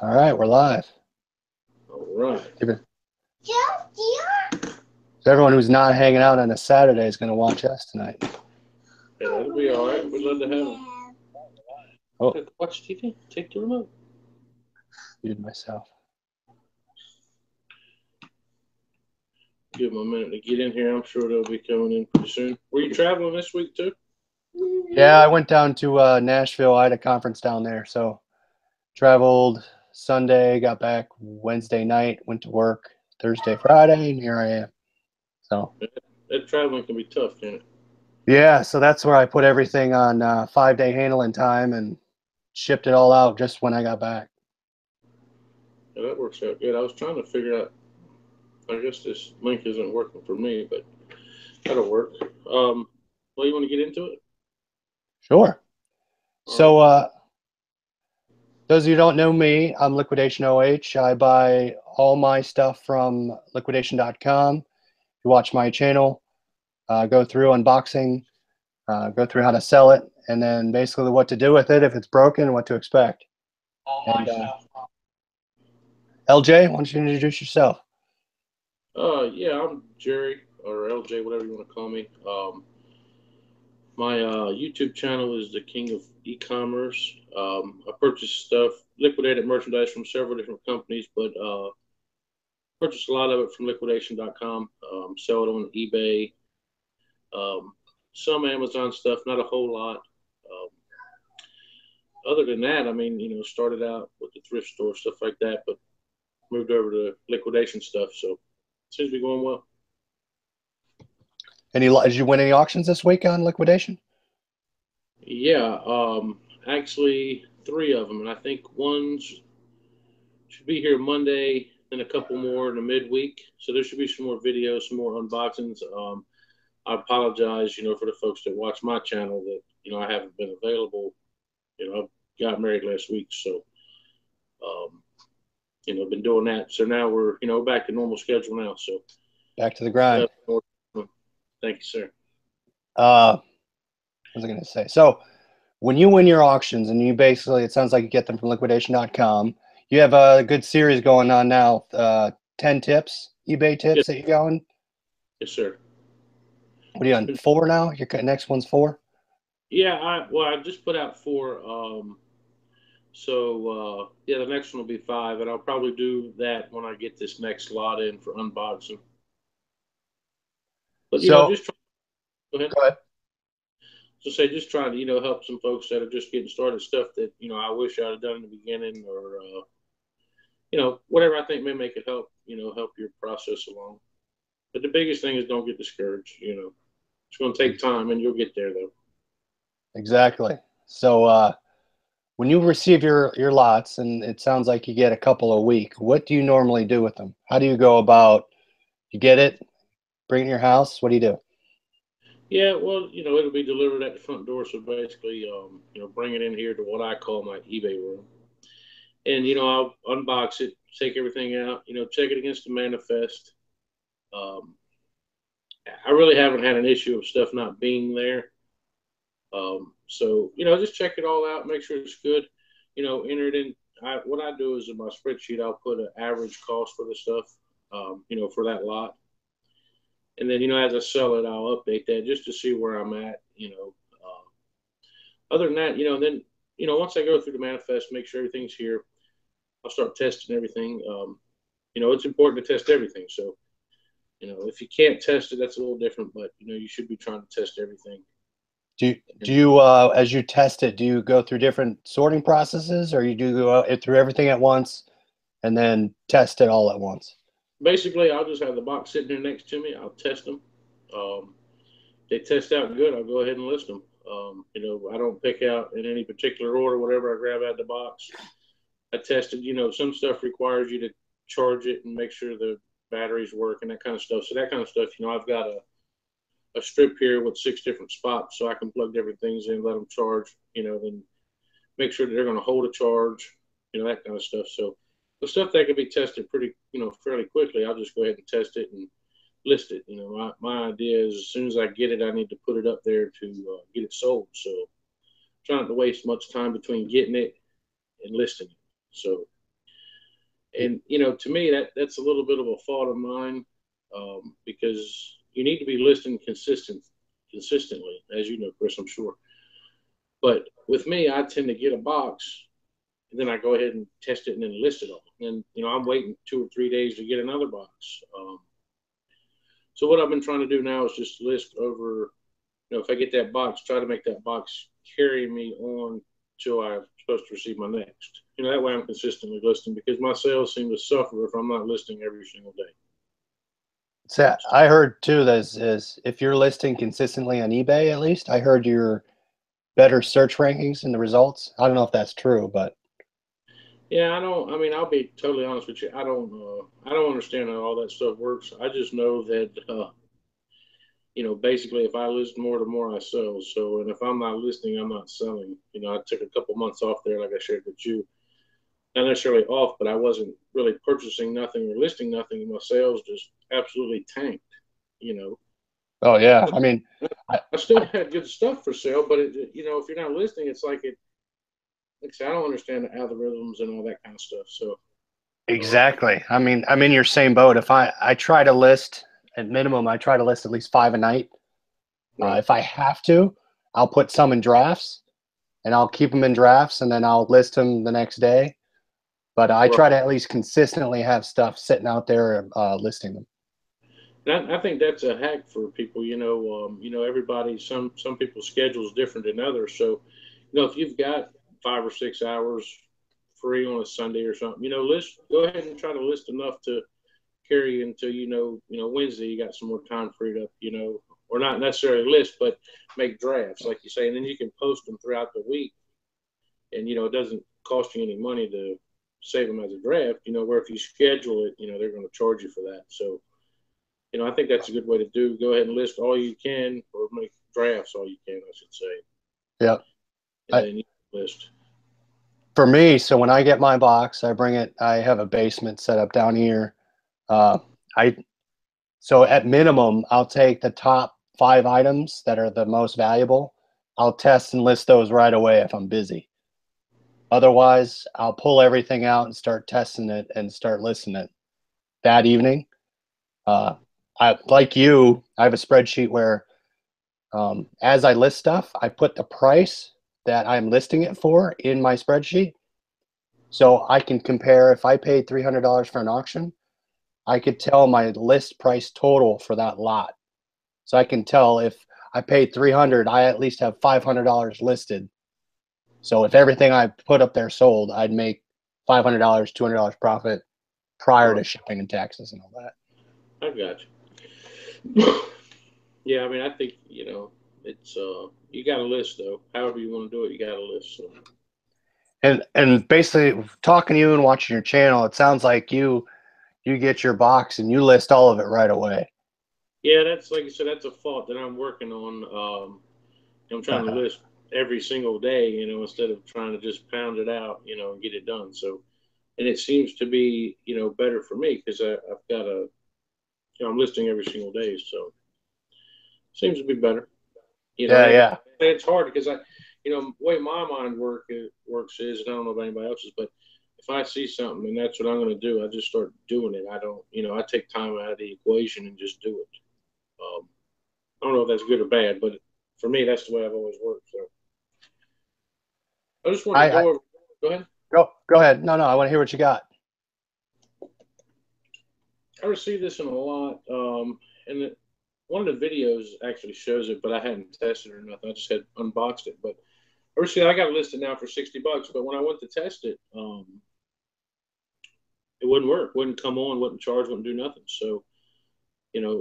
All right, we're live. All right. So everyone who's not hanging out on a Saturday is going to watch us tonight. Yeah, that'll be all right. We'd love to have them. Oh, Watch TV. Take the remote. muted myself. Give them a minute to get in here. I'm sure they'll be coming in pretty soon. Were you traveling this week too? Yeah, I went down to Nashville. I had a conference down there, so traveled Sunday, got back Wednesday night, went to work Thursday, Friday, and here I am. So That traveling can be tough, can it? yeah, so that's where I put everything on 5-day handling time and shipped it all out just when I got back. Yeah, that works out good. I was trying to figure out. I guess this link isn't working for me, but that'll work. Well, you want to get into it? Sure. All right. So those of you who don't know me, I'm Liquidation OH. I buy all my stuff from liquidation.com. If you watch my channel, go through unboxing, go through how to sell it, and then basically what to do with it if it's broken, what to expect. And LJ, why don't you introduce yourself? Yeah, I'm Jerry or LJ, whatever you want to call me. My YouTube channel is the King of E-commerce. I purchase stuff, liquidated merchandise from several different companies, but purchase a lot of it from liquidation.com. Sell it on eBay. Um, some Amazon stuff, not a whole lot. Um, Other than that, I mean, started out with the thrift store stuff like that, but moved over to liquidation stuff. So it seems to be going well. Did you win any auctions this week on liquidation? Yeah, actually three of them, and I think one's should be here Monday, and a couple more in the midweek. So there should be some more videos, some more unboxings. I apologize, for the folks that watch my channel that I haven't been available. I got married last week, so um, been doing that. So now we're back to normal schedule now. So Back to the grind. thank you, sir. What was I going to say? So when you win your auctions and you basically, it sounds like you get them from liquidation.com. You have a good series going on now, 10 tips, eBay tips Yes, that you're going. yes, sir. What are you on? Four now? Your next one's four? Yeah, I just put out four. Yeah, the next one will be five, and I'll probably do that when I get this next lot in for unboxing. But So, just try, go ahead. go ahead. So say just trying to help some folks that are just getting started, stuff that I wish I'd have done in the beginning, or whatever I think may make it help help your process along. But the biggest thing is don't get discouraged. It's going to take time, and you'll get there though. Exactly. So, when you receive your lots, and it sounds like you get a couple a week, what do you normally do with them? How do you go about? You get it, bring it in your house. What do you do? Yeah, well, it'll be delivered at the front door. So basically, bring it in here to what I call my eBay room, and I'll unbox it, take everything out, check it against the manifest. Um, I really haven't had an issue of stuff not being there. So just check it all out, make sure it's good. Enter it in. What I do is in my spreadsheet, I'll put an average cost for the stuff, for that lot, and then as I sell it, I'll update that just to see where I'm at. Other than that, then once I go through the manifest, make sure everything's here. I'll start testing everything. It's important to test everything. So if you can't test it, that's a little different. But you should be trying to test everything. Do you as you test it, do you go through different sorting processes, or you do go through everything at once and then test it all at once? Basically, I'll just have the box sitting here next to me. I'll test them. Um, they test out good, I'll go ahead and list them. I don't pick out in any particular order whatever I grab out of the box. I tested, some stuff requires you to charge it and make sure the batteries work and that kind of stuff. So that kind of stuff, I've got a strip here with 6 different spots so I can plug different things in, let them charge, then make sure that they're going to hold a charge, that kind of stuff. So the stuff that can be tested pretty, fairly quickly, I'll just go ahead and test it and list it. My idea is as soon as I get it, I need to put it up there to get it sold. So trying not to waste much time between getting it and listing it. So And to me, that's a little bit of a fault of mine, because you need to be listing consistently, as you know, Chris, I'm sure. But with me, I tend to get a box, and then I go ahead and test it and then list it all. And I'm waiting 2 or 3 days to get another box. So what I've been trying to do now is just list over. If I get that box, try to make that box carry me on till I'm supposed to receive my next. That way I'm consistently listing, because my sales seem to suffer if I'm not listing every single day. So I heard too that is if you're listing consistently on eBay, at least I heard you're better search rankings in the results. I don't know if that's true, but yeah, I don't. I mean, I'll be totally honest with you. I don't. I don't understand how all that stuff works. I just know that basically, if I list more, the more I sell. So, and if I'm not listing, I'm not selling. I took a couple months off there, like I shared with you. Not necessarily off, but I wasn't really purchasing nothing or listing nothing, and my sales just absolutely tanked. You know, oh yeah, I mean, I still had good stuff for sale, but if you're not listing, it's like it. Like I said, I don't understand the algorithms and all that kind of stuff. So, exactly. I mean, I'm in your same boat. If I try to list at minimum, I try to list at least 5 a night. right. If I have to, I'll put some in drafts and I'll keep them in drafts and then I'll list them the next day. But I Right. try to at least consistently have stuff sitting out there listing them. And I think that's a hack for people. Everybody. Some people's schedule is different than others. So, if you've got 5 or 6 hours free on a Sunday or something, list. Go ahead and try to list enough to carry you until Wednesday. You got some more time freed up. Or not necessarily list, but make drafts, like you say, and then you can post them throughout the week. And it doesn't cost you any money to save them as a draft. Where if you schedule it, they're going to charge you for that. So I think that's a good way to do. Go ahead and list all you can, or make drafts all you can, I should say. Yeah. And then you list. For me, so when I get my box, I bring it. I have a basement set up down here. Uh, I so at minimum, I'll take the top 5 items that are the most valuable. I'll test and list those right away if I'm busy. Otherwise, I'll pull everything out and start testing it and start listing it that evening. Uh, I like you. I have a spreadsheet where, as I list stuff, I put the price that I'm listing it for in my spreadsheet, so I can compare. If I paid $300 for an auction, I could tell my list price total for that lot. So I can tell if I paid 300, I at least have $500 listed. So if everything I put up there sold, I'd make $500, $200 profit prior to shipping and taxes and all that. I got you. Yeah, I mean, I think it's you got a list though. However you want to do it, you got a list. So. And basically talking to you and watching your channel, it sounds like you get your box and you list all of it right away. Yeah, that's like you said. That's a fault that I'm working on. I'm trying to list every single day, instead of trying to just pound it out, and get it done. So, and it seems to be, better for me because I've got I'm listing every single day. So, seems to be better. Yeah, And yeah. it's hard because the way my mind works is, and I don't know about anybody else's, but if I see something and that's what I'm going to do, I just start doing it. I don't, I take time out of the equation and just do it. I don't know if that's good or bad, but for me, that's the way I've always worked. So I just wanted to I go over. Go ahead. go ahead. No, I want to hear what you got. I received this in a lot, and one of the videos actually shows it, but I hadn't tested it or nothing. I just had unboxed it. But I got it listed now for $60. But when I went to test it, it wouldn't work. Wouldn't come on. Wouldn't charge. Wouldn't do nothing. So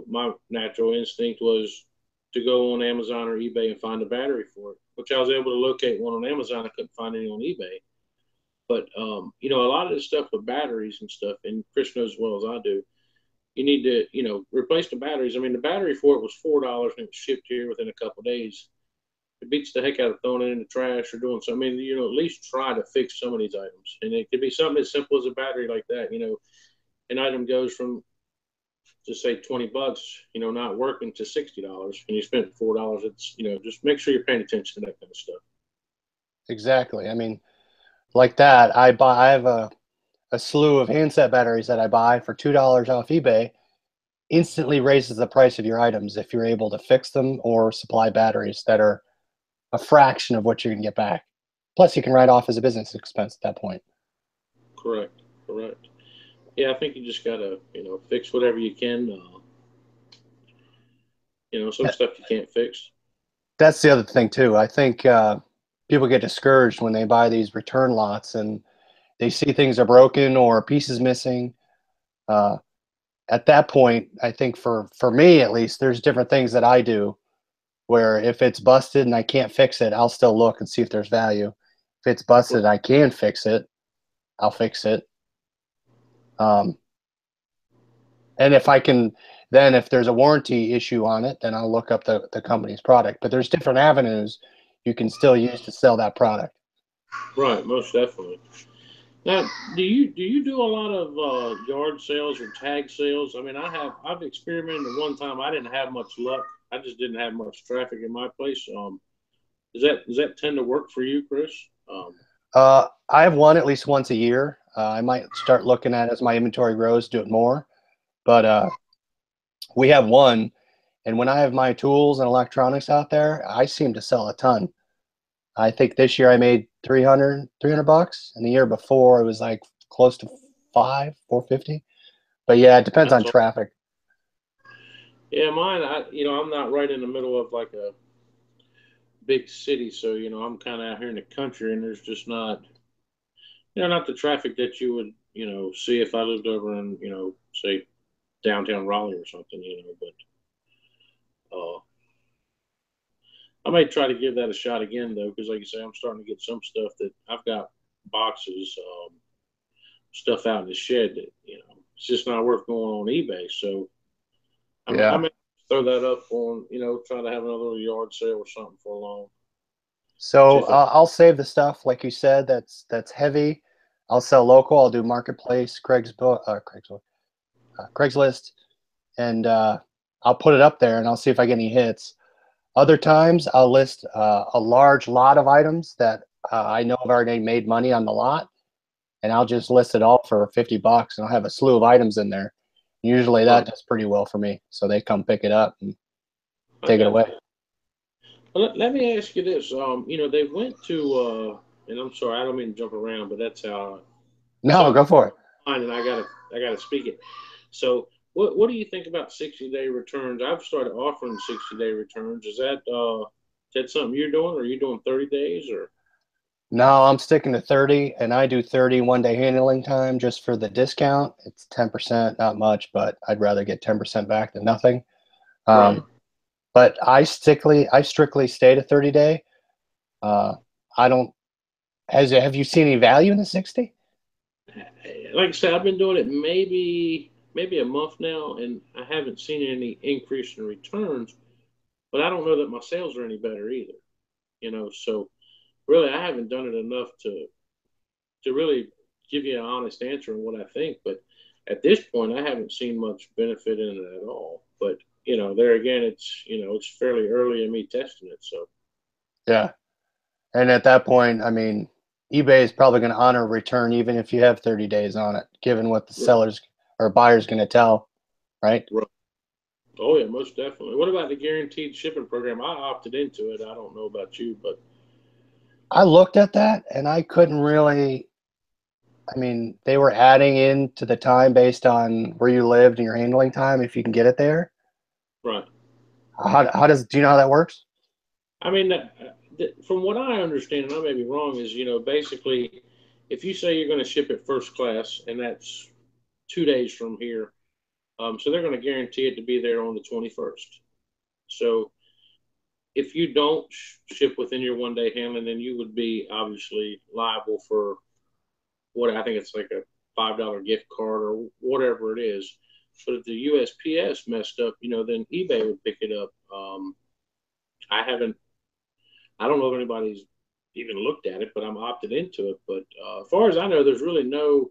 my natural instinct was to go on Amazon or eBay and find a battery for it, which I was able to locate one on Amazon. I couldn't find any on eBay. But a lot of this stuff with batteries and stuff, and Chris knows as well as I do, you need to, replace the batteries. I mean, the battery for it was $4 and it was shipped here within a couple of days. It beats the heck out of throwing it in the trash or doing something. I mean, at least try to fix some of these items. And it could be something as simple as a battery like that. An item goes from, just say, $20, not working, to $60, and you spent $4. It's, just make sure you're paying attention to that kind of stuff. Exactly. I mean, like that, I have a slew of handset batteries that I buy for $2 off eBay instantly raises the price of your items if you're able to fix them or supply batteries that are a fraction of what you're going to get back. Plus, you can write off as a business expense at that point. Correct. Correct. Yeah, I think you just gotta, fix whatever you can. Some stuff you can't fix. That's the other thing too. I think people get discouraged when they buy these return lots and they see things are broken or pieces missing. Uh, at that point, I think for me at least, there's different things that I do where if it's busted and I can't fix it, I'll still look and see if there's value. If it's busted and I can fix it, I'll fix it. Um, and if I can, then if there's a warranty issue on it, then I'll look up the company's product. But there's different avenues you can still use to sell that product. Right, most definitely. Now, do you do a lot of yard sales or tag sales? I mean, I've experimented one time. I didn't have much luck. I just didn't have much traffic in my place. Does that tend to work for you, Chris? I have one at least once a year. I might start looking at as my inventory grows, do it more. But we have one, and when I have my tools and electronics out there, I seem to sell a ton. I think this year I made 300 bucks, and the year before it was like close to 450. But yeah, it depends on That's all. traffic. Yeah, mine. I'm not right in the middle of like a big city, so I'm kind of out here in the country, and there's just not the traffic that you would see if I lived over in say downtown Raleigh or something. But I may try to give that a shot again though, because like you say, I'm starting to get some stuff that I've got boxes, stuff out in the shed that it's just not worth going on eBay. So I Yeah. may throw that up on try to have another little yard sale or something for a long. See So if I I'll save the stuff like you said. That's heavy. I'll sell local. I'll do marketplace, Craigslist, and I'll put it up there and I'll see if I get any hits. Other times, I'll list a large lot of items that I know have already made money on the lot, and I'll just list it all for 50 bucks, and I'll have a slew of items in there. Usually, right. that does pretty well for me, so they come pick it up and I take it got away. you. Well, let me ask you this. They went to, and I'm sorry, I don't mean to jump around, but that's how No, something go for it. fine, and I gotta speak it. So, what do you think about 60-day returns? I've started offering 60-day returns. Is that something you're doing, or are you doing 30 days, or No, I'm sticking to 30, and I do 30 one-day handling time just for the discount. It's 10%, not much, but I'd rather get 10% back than nothing. right? Um, but I strictly stay to 30 day. Uh, I don't. Have you seen any value in the 60? Like I said, I've been doing it maybe a month now, and I haven't seen any increase in returns. But I don't know that my sales are any better either. So really, I haven't done it enough to really give you an honest answer on what I think. But at this point, I haven't seen much benefit in it at all. But there again, it's fairly early in me testing it. So Yeah. And at that point, I mean, eBay is probably going to honor a return even if you have 30 days on it, given what the sellers or buyer's going to tell, right? right. Oh yeah, most definitely. What about the guaranteed shipping program? I opted into it. I don't know about you, but I looked at that and I couldn't really, I mean, they were adding in to the time based on where you lived and your handling time if you can get it there. right. Do you know how that works? I mean, from what I understand, and I may be wrong, is basically, if you say you're going to ship it first class, and that's 2 days from here, so they're going to guarantee it to be there on the 21st. So if you don't ship within your 1 day handling, then you would be obviously liable for what I think it's like a $5 gift card or whatever it is. But if the USPS messed up, then eBay would pick it up. I haven't I don't know if anybody's even looked at it, but I'm opted into it. But as far as I know, there's really no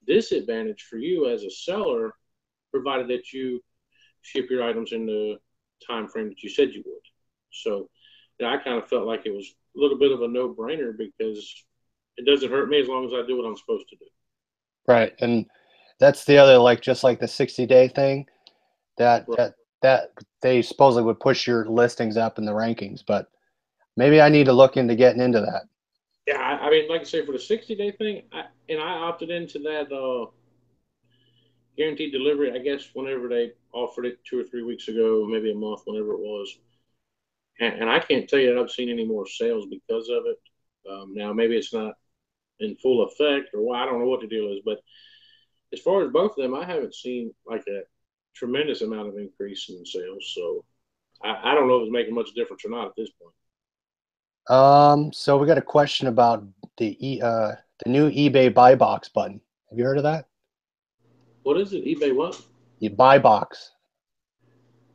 disadvantage for you as a seller, provided that you ship your items in the time frame that you said you would. So, I kind of felt like it was a little bit of a no-brainer because it doesn't hurt me as long as I do what I'm supposed to do. Right. And that's the other, like, just like the 60-day thing that, Right. that, that they supposedly would push your listings up in the rankings, but maybe I need to look into getting into that. Yeah, I mean, like I say, for the 60-day thing, I opted into that guaranteed delivery. I guess whenever they offered it 2 or 3 weeks ago, maybe a month, whenever it was, and I can't tell you that I've seen any more sales because of it. Now, maybe it's not in full effect, or I don't know what the deal is, but as far as both of them, I haven't seen like a tremendous amount of increase in sales. So I don't know if it's making much difference or not at this point. So we got a question about the new eBay buy box button. Have you heard of that? What is it? eBay what? The buy box.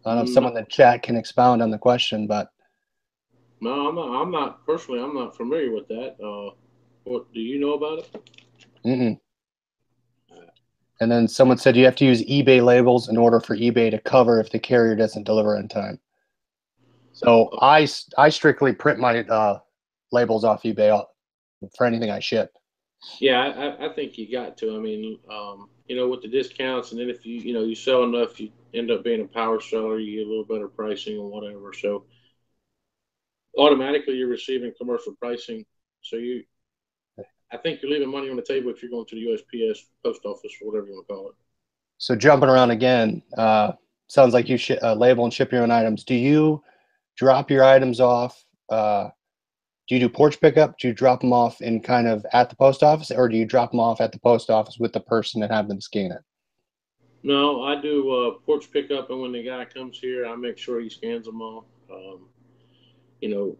I don't know if No, someone in the chat can expound on the question, but no, I'm not. I'm not personally. I'm not familiar with that. What do you know about it? mm-mm. And then someone said you have to use eBay labels in order for eBay to cover if the carrier doesn't deliver in time. So I strictly print my labels off eBay for anything I ship. Yeah, I think you got to. I mean, with the discounts, and then if you sell enough, you end up being a power seller. You get a little better pricing or whatever. So automatically, you're receiving commercial pricing. So I think you're leaving money on the table if you're going to the USPS, post office, or whatever you want to call it. So jumping around again, sounds like you label and ship your own items. Do you drop your items off? Do you do porch pickup? Do you drop them off in kind of at the post office, or do you drop them off at the post office with the person and have them scan it? No, I do porch pickup, and when the guy comes here, I make sure he scans them all. You know,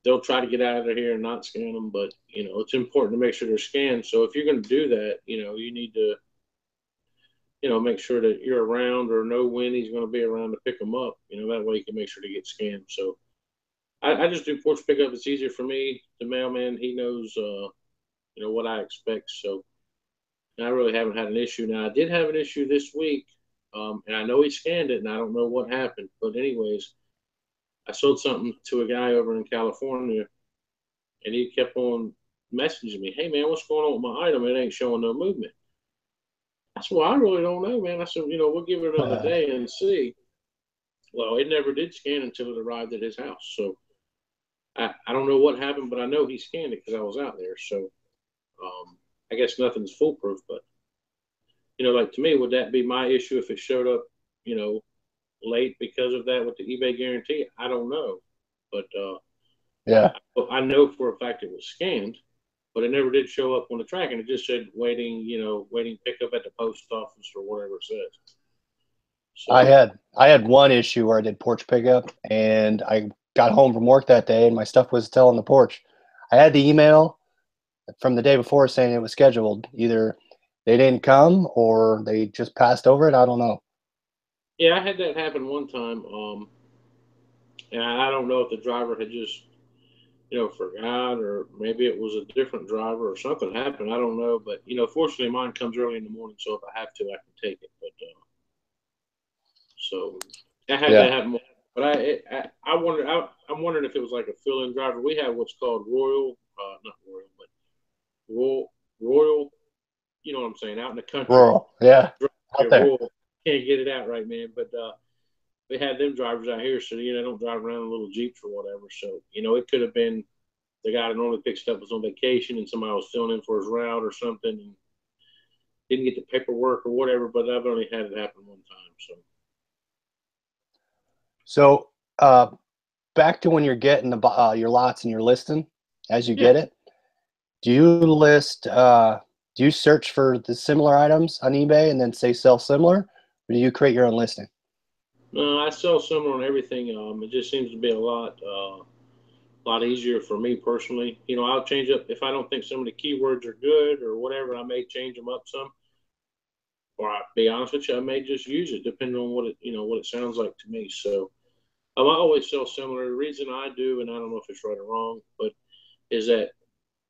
they'll try to get out of here and not scan them, but it's important to make sure they're scanned. So if you're going to do that, you need to make sure that you're around or know when he's going to be around to pick them up. That way you can make sure to get scanned. So I just do porch pickup. It's easier for me. The mailman, he knows, what I expect. So I really haven't had an issue. Now I did have an issue this week, and I know he scanned it, and I don't know what happened. But anyways, I sold something to a guy over in California, and he kept on messaging me, "Hey man, what's going on with my item? It ain't showing no movement." I said, "Well, I really don't know, man." I said, "We'll give it another day and see." Well, it never did scan until it arrived at his house. So I don't know what happened, but I know he scanned it because I was out there. So I guess nothing's foolproof. But like to me, would that be my issue if it showed up, you know, late because of that with the eBay guarantee? I don't know, but Yeah, I know for a fact it was scanned, but it never did show up on the tracking. It just said waiting, waiting pickup at the post office or whatever it says. I So had I had one issue where I did porch pickup, and I got home from work that day, and my stuff was still on the porch. I had the email from the day before saying it was scheduled. Either they didn't come or they just passed over it. I don't know. yeah, I had that happen one time, and I don't know if the driver had just forgot, or maybe it was a different driver or something happened. I don't know, but fortunately, mine comes early in the morning, so if I have to, I can take it. But so I had Yeah, that happen. But I wonder I'm wondering if it was like a fill-in driver. We have what's called Royal, not Royal, but Royal. You know what I'm saying? Out in the country, rural. Yeah, out there. Royal can't get it out right, man. But they had them drivers out here, so they don't drive around in little jeeps or whatever. So it could have been the guy that normally picks it up was on vacation, and somebody was filling in for his route or something, and didn't get the paperwork or whatever. But I've only had it happen one time, so. So back to when you're getting your lots and you're listing as you Yeah. get it. Do you list? Do you search for the similar items on eBay and then say sell similar, or do you create your own listing? No, I sell similar on everything. It just seems to be a lot easier for me personally. I'll change up if I don't think some of the keywords are good or whatever. I may change them up some, or I'll be honest with you, I may just use it depending on what it sounds like to me. So I always sell similar. The reason I do, and I don't know if it's right or wrong, but is that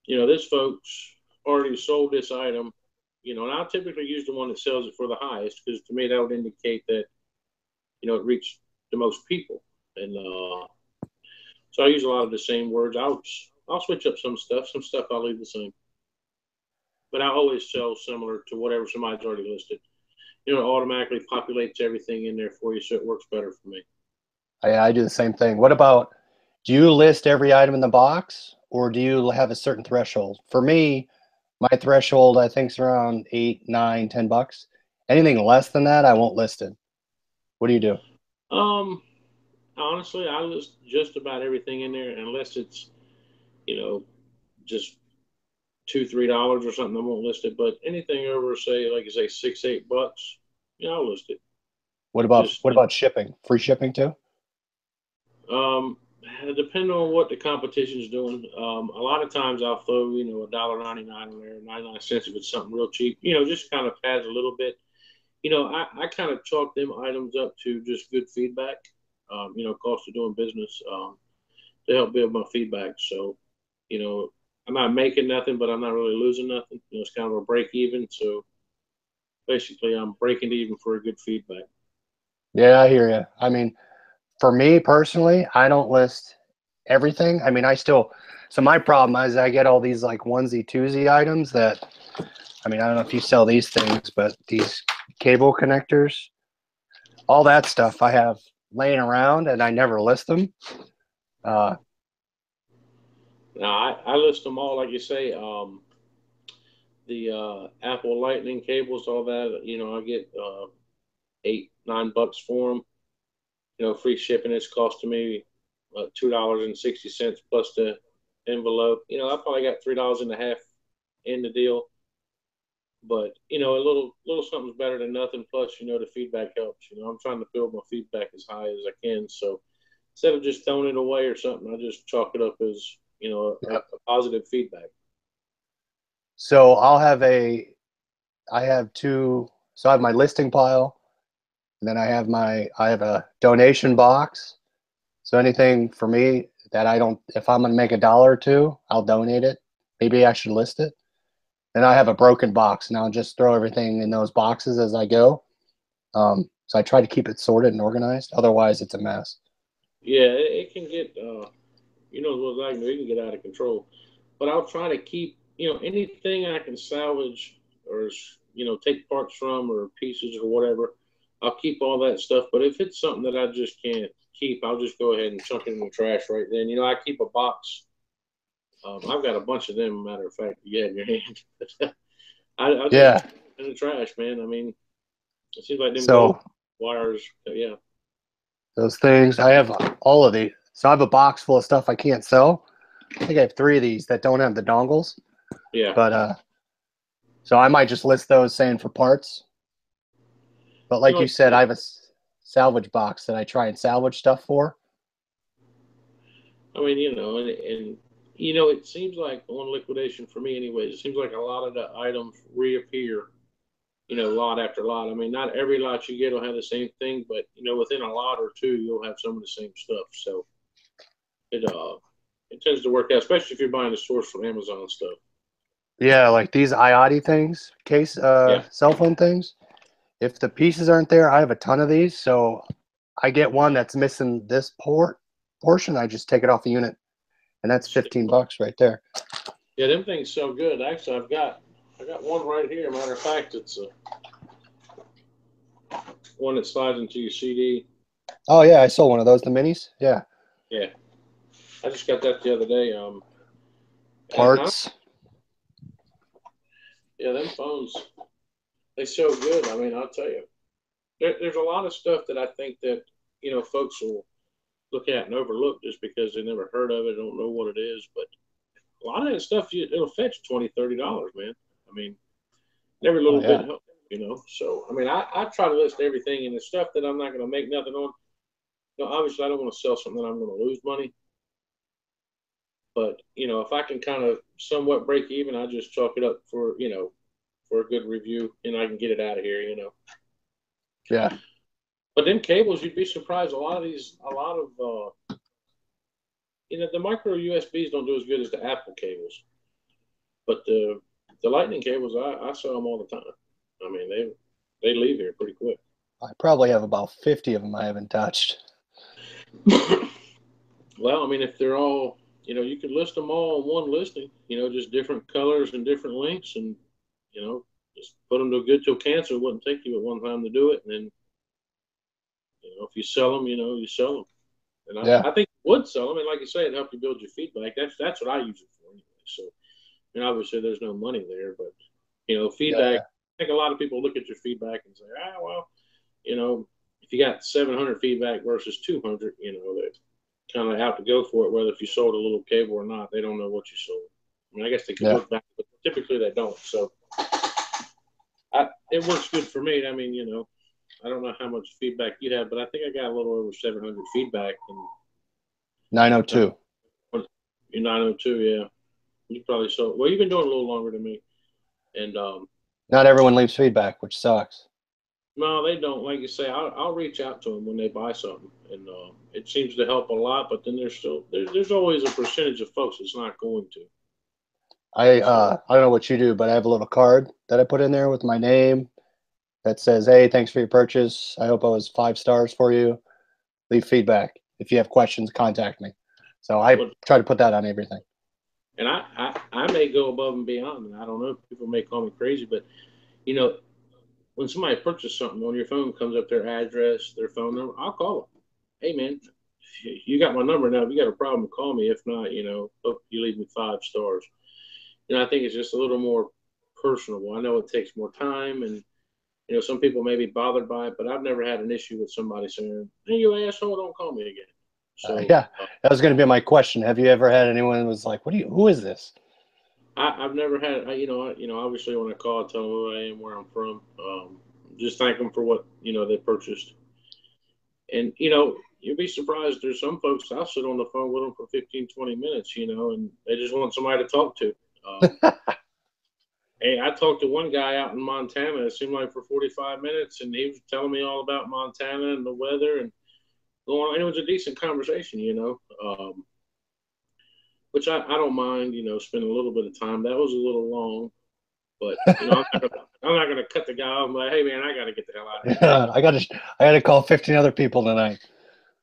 this folks already sold this item, and I'll typically use the one that sells it for the highest because to me that would indicate that it reached the most people. And so I use a lot of the same words. I'll switch up some stuff. Some stuff I'll leave the same. but I always sell similar to whatever somebody's already listed. It automatically populates everything in there for you, so it works better for me. I do the same thing. What about, do you list every item in the box, or do you have a certain threshold? For me, my threshold, I think, is around 8, 9, $10. Anything less than that, I won't list it. What do you do? Um, Honestly, I list just about everything in there, unless it's you know just $2, $3 or something. I won't list it. But anything over, say, like you say, $6, $8, I'll list it. Just What about shipping? Free shipping too? um, depending on what the competition's doing. A lot of times I'll throw $1.99 on there, 99 cents if it's something real cheap. Just kind of pads a little bit. I kind of chalk them items up to just good feedback. Cost of doing business, to help build my feedback. So, I'm not making nothing, but I'm not really losing nothing. It's kind of a break even. So basically, I'm breaking even for a good feedback. Yeah, I hear you. I mean, for me personally, I don't list everything. I mean, so my problem is I get all these like onesie twosie items that, I mean, I don't know if you sell these things, but these cable connectors, all that stuff I have laying around and I never list them. Uh, Now, I list them all, like you say. The Apple Lightning cables, all that. I get $8, $9 for them. Free shipping. It's costing me $2.60 plus the envelope. I probably got $3.50 in the deal. But a little something's better than nothing. Plus, the feedback helps. I'm trying to build my feedback as high as I can. So instead of just throwing it away or something, I just chalk it up as yeah. a positive feedback. So I have two. So I have my listing pile, and then I have a donation box. So anything for me that I don't, if I'm gonna make $1 or two, I'll donate it. Maybe I should list it. Then I have a broken box, and I'll just throw everything in those boxes as I go. So I try to keep it sorted and organized. Otherwise, it's a mess. Yeah, it can get what I can do. It can get out of control. But I'll try to keep anything I can salvage or take parts from or pieces or whatever. I'll keep all that stuff. But if it's something that I just can't keep, I'll just go ahead and chuck it in the trash right then. I keep a box. I've got a bunch of them. Matter of fact, you had in your hand. I just Yeah. in the trash, man. I mean, it seems like them gold So wires. Yeah, those things, I have all of these. So I have a box full of stuff I can't sell. I think I have 3 of these that don't have the dongles. yeah. But so I might just list those saying for parts. But like you Like said, I have a salvage box that I try and salvage stuff for. I mean, and it seems like on liquidation for me, anyways. It seems like a lot of the items reappear. Lot after lot. I mean, not every lot you get will have the same thing, but within a lot or two, you'll have some of the same stuff. So it tends to work out, especially if you're buying the source from Amazon stuff. Yeah, like these IOTI things, Yeah, cell phone things. If the pieces aren't there, I have a ton of these. So I get one that's missing this portion. I just take it off the unit, and that's $15 right there. yeah, them things so good. Actually, I got one right here. Matter of fact, it's one that slides into your CD. Oh yeah, I sold one of those, the minis. Yeah, Yeah, I just got that the other day. And parts. yeah, them phones, they so good. I mean, I'll tell you, there's a lot of stuff that I think that folks will look at and overlook just because they never heard of it, don't know what it is. But a lot of that stuff, it'll fetch $20, $30, man. I mean, every Oh little bit yeah, helps. So I mean, I try to list everything, and the stuff that I'm not going to make nothing on. Obviously, I don't want to sell something that I'm going to lose money. But if I can kind of somewhat break even, I just chalk it up for a good review, and I can get it out of here. yeah. But then cables, you'd be surprised. A lot of the micro USBs don't do as good as the Apple cables, but the Lightning cables, I sell them all the time. I mean, they leave here pretty quick. I probably have about 50 of them I haven't touched. Well, I mean, if they're all, you could list them all on one listing. Just different colors and different lengths, and just put them to good till cancel. It wouldn't take you but one time to do it. And then, if you sell them, you sell them. And Yeah. I think it would sell them. And like you say, it helped you build your feedback. That's what I use it for anyway. So, obviously there's no money there, but, feedback, Yeah. I think a lot of people look at your feedback and say, well, if you got 700 feedback versus 200, they kind of have to go for it, whether if you sold a little cable or not. They don't know what you sold. I mean, I guess they could look back, but typically they don't. So it works good for me. I mean, I don't know how much feedback you have, but I think I got a little over 700 feedback. And 902. You're 902, yeah. You probably sold. Well, you've been doing it a little longer than me. And not everyone leaves feedback, which sucks. No, they don't. Like you say, I'll reach out to them when they buy something, and it seems to help a lot. But then there's always a percentage of folks that's not going to. I don't know what you do, but I have a little card that I put in there with my name that says, "Hey, thanks for your purchase. I hope I was 5 stars for you. Leave feedback. If you have questions, contact me." So I try to put that on everything. And I may go above and beyond, and I don't know. People may call me crazy, but when somebody purchases something on your phone, comes up their address, their phone number, I'll call them. Hey, man, you got my number now. If you got a problem, call me. If not, hope you leave me 5 stars. I think it's just a little more personable. I know it takes more time, and some people may be bothered by it, but I've never had an issue with somebody saying, "Hey, you asshole, don't call me again." So yeah, that was going to be my question. Have you ever had anyone who was like, who is this? I've never had, obviously when I call, I tell them who I am, where I'm from, just thank them for what, they purchased. And, you'd be surprised. There's some folks, I'll sit on the phone with them for 15, 20 minutes, and they just want somebody to talk to. Hey, I talked to one guy out in Montana, it seemed like for 45 minutes, and he was telling me all about Montana and the weather and going on. And it was a decent conversation, which I don't mind, spending a little bit of time. That was a little long, but I'm not gonna cut the guy off. I'm like, hey man, I gotta get the hell out of here. I gotta call 15 other people tonight.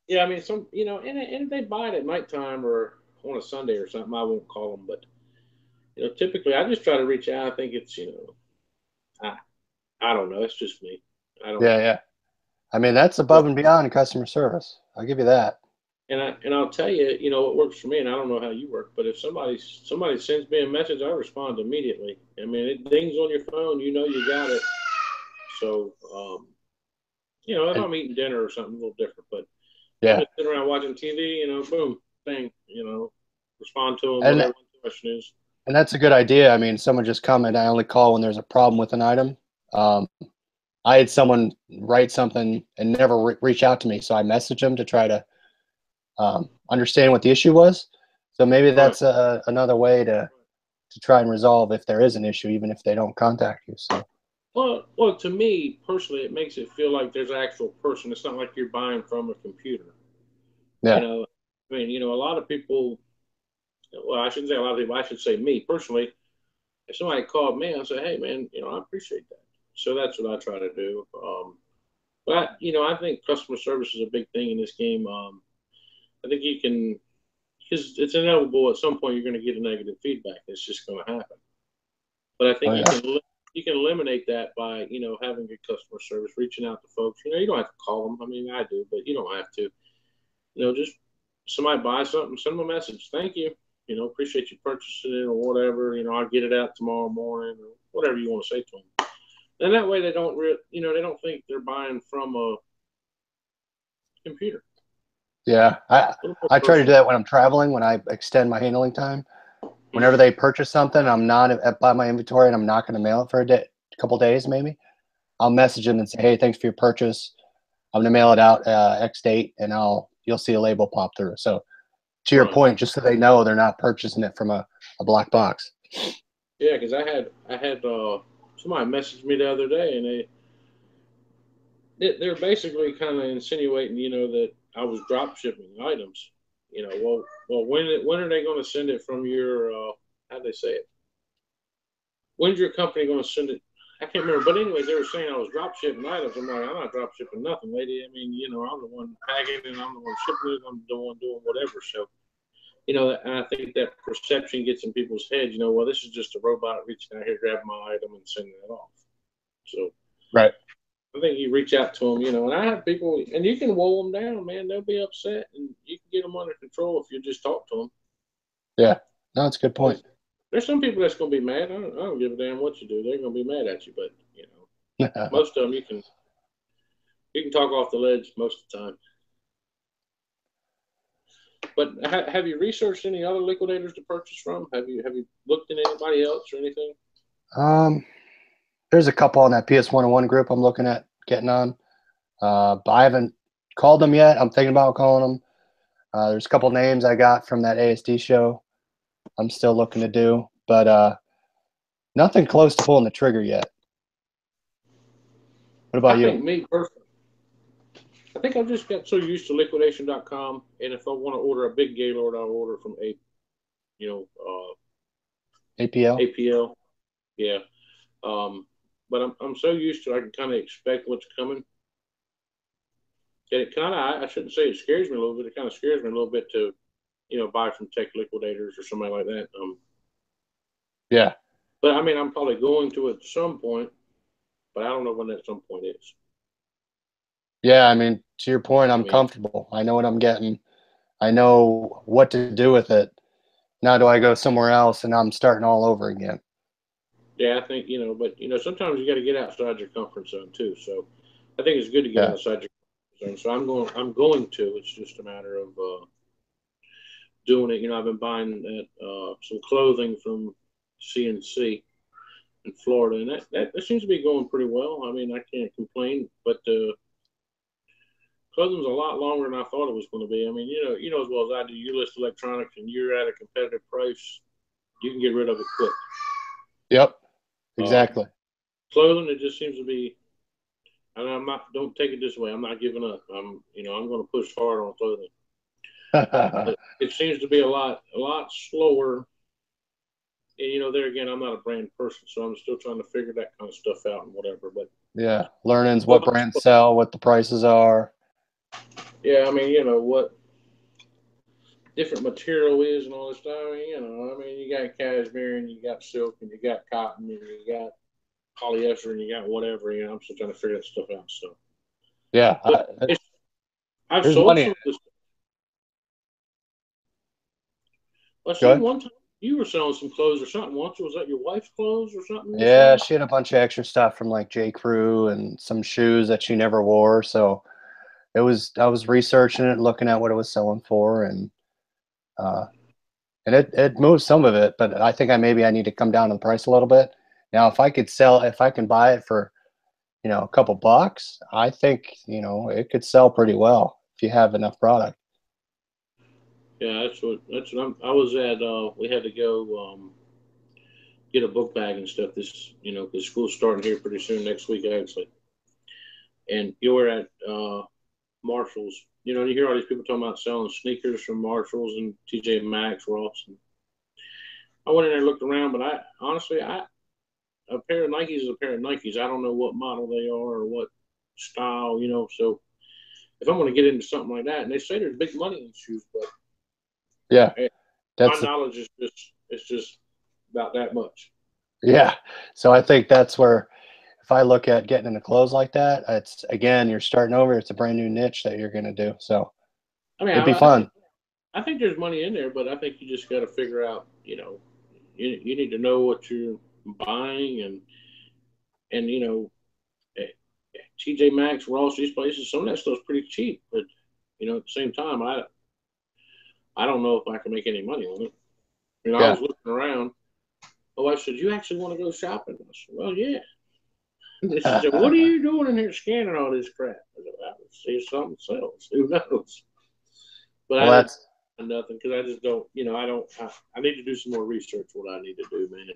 Yeah, I mean, and if they buy it at nighttime or on a Sunday or something, I won't call them. But typically I just try to reach out. I think it's I don't know. It's just me. I don't. Yeah. I mean, that's above and beyond customer service. I'll give you that. And I'll tell you, what works for me, and I don't know how you work, but if somebody sends me a message, I respond immediately. I mean, it dings on your phone, you got it. So, if I'm eating dinner or something, a little different, but yeah, I'm just sitting around watching TV, boom, bang, respond to them, whatever the question is. And that's a good idea. I mean, someone just commented, I only call when there's a problem with an item. I had someone write something and never reach out to me, so I messaged them to try to understand what the issue was. So maybe that's another way to try and resolve if there is an issue, even if they don't contact you. So, well, to me personally, it makes it feel like there's an actual person. It's not like you're buying from a computer. yeah. I mean, a lot of people. Well, I shouldn't say a lot of people. I should say me personally. If somebody called me, I say, hey man, I appreciate that. So that's what I try to do. But I think customer service is a big thing in this game. I think you can, because it's inevitable at some point you're going to get a negative feedback. It's just going to happen. But I think you can eliminate that by having good customer service, reaching out to folks. You don't have to call them. I mean, I do, but you don't have to. Just somebody buys something, send them a message. Thank you. Appreciate you purchasing it or whatever. I'll get it out tomorrow morning or whatever you want to say to them. And that way they don't they don't think they're buying from a computer. Yeah, I try to do that when I'm traveling, when I extend my handling time. Whenever they purchase something, I'm not by my inventory and I'm not going to mail it for a couple days maybe, I'll message them and say, hey, thanks for your purchase. I'm going to mail it out X date, and you'll see a label pop through. So to your point, just so they know they're not purchasing it from a black box. Yeah, because I had somebody messaged me the other day, and they're basically kind of insinuating, that I was drop shipping items. Well, when are they going to send it from your how'd they say it? When's your company going to send it? I can't remember, but anyway, they were saying I was drop shipping items. I'm like, I'm not drop shipping nothing, lady. I mean, I'm the one packing and I'm the one shipping it. I'm the one doing whatever. So you know, and I think that perception gets in people's heads. You know, well, this is just a robot reaching out here, grabbing my item, and sending it off. So, Right. I think you reach out to them, you know, and I have people, and you can wool them down, man. They'll be upset, and you can get them under control if you just talk to them. Yeah, no, that's a good point. There's some people that's going to be mad. I don't give a damn what you do. They're going to be mad at you, but you know, most of them you can talk off the ledge most of the time. But have you researched any other liquidators to purchase from? Have you looked at anybody else or anything? There's a couple on that PS101 group I'm looking at getting on, but I haven't called them yet. I'm thinking about calling them. There's a couple names I got from that ASD show I'm still looking to do, but nothing close to pulling the trigger yet. What about you? I think me personally, I think I've just got so used to liquidation.com, and if I want to order a big Gaylord, I'll order from APL. APL, yeah. But I'm so used to I can kind of expect what's coming. And it kind of, I shouldn't say it scares me a little bit. It kind of scares me a little bit to, you know, buy from tech liquidators or somebody like that. Yeah. But I mean, I'm probably going to at some point, but I don't know when that some point is. Yeah, I mean, to your point, I'm comfortable. I know what I'm getting. I know what to do with it. Now do I go somewhere else and I'm starting all over again? Yeah, I think, you know, but, you know, sometimes you got to get outside your comfort zone too. So I think it's good to get outside your comfort zone. So I'm going to. It's just a matter of doing it. You know, I've been buying some clothing from CNC in Florida, and that seems to be going pretty well. I mean, I can't complain, but clothing's a lot longer than I thought it was going to be. I mean, you know as well as I do. You list electronics, and you're at a competitive price, you can get rid of it quick. Yep, exactly. Clothing, it just seems to be. And I'm not. Don't take it this way. I'm not giving up. I'm going to push hard on clothing. It seems to be a lot slower. And, you know, there again, I'm not a brand person, so I'm still trying to figure that kind of stuff out and whatever. But yeah, learning what brands sell, what the prices are. Yeah, I mean, you know what different material is and all this stuff. I mean, you got cashmere and you got silk and you got cotton and you got polyester and you got whatever. You know, I'm still trying to figure that stuff out. So yeah, I've sold some of this. I seen one time you were selling some clothes or something once. Was that your wife's clothes or something? Yeah, she had a bunch of extra stuff from like J. Crew and some shoes that she never wore. So I was researching it, looking at what it was selling for, and it moved some of it, but I think I need to come down on the price a little bit. Now, if I can buy it for, you know, a couple bucks, I think, you know, it could sell pretty well if you have enough product. Yeah, that's what I was at. We had to go get a book bag and stuff. This, you know, because school's starting here pretty soon next week actually. And you were at Marshalls. You know, you hear all these people talking about selling sneakers from Marshalls and TJ Maxx, Ross. And I went in there and looked around, but I honestly, a pair of Nikes is a pair of Nikes. I don't know what model they are or what style, you know. So if I'm going to get into something like that, and they say there's big money in shoes, but yeah, my knowledge is just about that much. Yeah, so I think that's where, if I look at getting into clothes like that, it's again, you're starting over. It's a brand new niche that you're going to do. So I mean, it'd be fun. I think there's money in there, but I think you just got to figure out, you know, you need to know what you're buying and you know, TJ Maxx, Ross, these places, some of that stuff's pretty cheap, but you know, at the same time, I don't know if I can make any money on it. You know, I was looking around. My wife said, "You actually want to go shopping?" I said, "Well, yeah." She said, "What are you doing in here scanning all this crap?" I said, "Well, see if something sells. Who knows?" But I didn't nothing because I just don't. You know, I need to do some more research. What I need to do, man.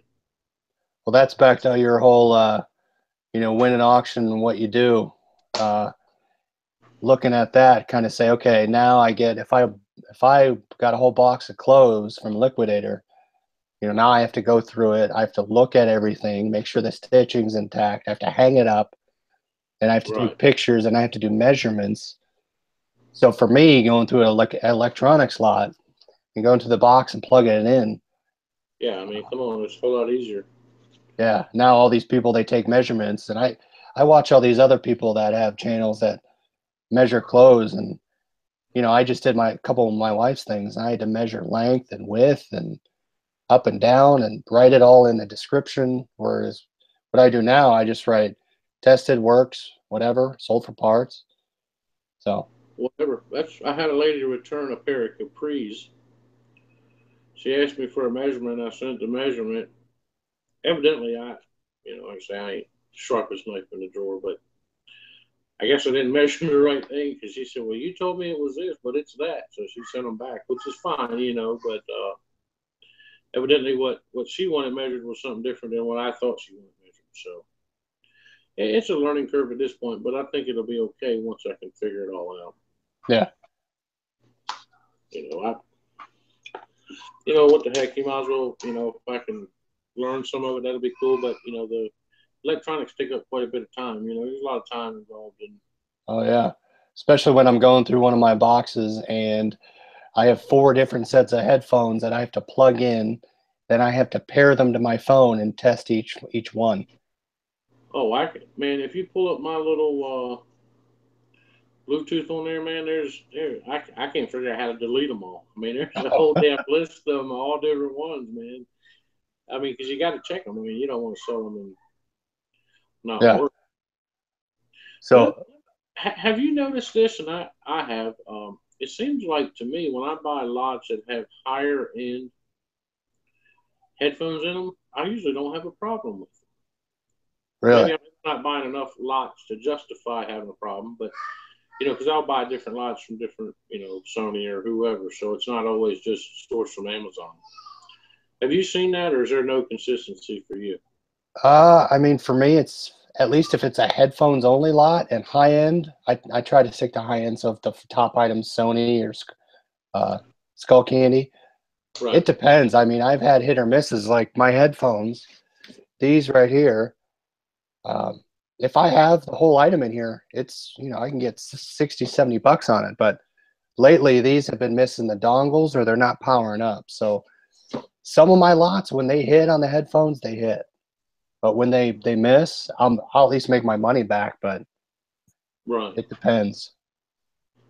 Well, that's back to your whole, you know, win an auction and what you do. Looking at that, kind of say, okay, now I get if I got a whole box of clothes from Liquidator, you know, now I have to go through it. I have to look at everything, make sure the stitching's intact. I have to hang it up, and I have to take pictures, and I have to do measurements. So for me, going through an electronics lot, and go into the box and plug it in. Yeah, I mean, come on, it's a whole lot easier. Yeah. Now all these people, they take measurements, and I watch all these other people that have channels that measure clothes, and I just did my couple of my wife's things. And I had to measure length and width and up and down and write it all in the description. Whereas what I do now, I just write tested, works, whatever, sold for parts. So Whatever. I had a lady return a pair of capris. She asked me for a measurement. I sent the measurement. Evidently, like I say, I ain't sharpest knife in the drawer, but I guess I didn't measure the right thing because she said, "Well, you told me it was this, but it's that." So she sent them back, which is fine. But evidently, what she wanted measured was something different than what I thought she wanted measured. So it's a learning curve at this point, but I think it'll be okay once I can figure it all out. yeah, What the heck? You might as well, if I can learn some of it, that'll be cool. But the electronics take up quite a bit of time. There's a lot of time involved in. oh yeah, especially when I'm going through one of my boxes and I have 4 different sets of headphones that I have to plug in. Then I have to pair them to my phone and test each one. Oh, man, if you pull up my little Bluetooth on there, man, I can't figure out how to delete them all. I mean, there's a whole damn list of them, all different ones, man. I mean, because you got to check them. I mean, you don't want to sell them and not Yeah. work. So Have you noticed this? And I have. It seems like to me when I buy lots that have higher end headphones in them, I usually don't have a problem with them. Maybe really, I'm not buying enough lots to justify having a problem, but because I'll buy different lots from different, Sony or whoever, so it's not always just sourced from Amazon. Have you seen that, or is there no consistency for you? I mean, for me, it's at least if it's a headphones only lot and high end, I try to stick to high end. So if the top item's Sony or Skull Candy, it Right. depends. I mean, I've had hit or misses. Like my headphones, these right here. Um, if I have the whole item in here, it's I can get 60, $70 on it. But lately, these have been missing the dongles or they're not powering up. So some of my lots, when they hit on the headphones, they hit. But when they miss, I'll at least make my money back. But Right. it depends.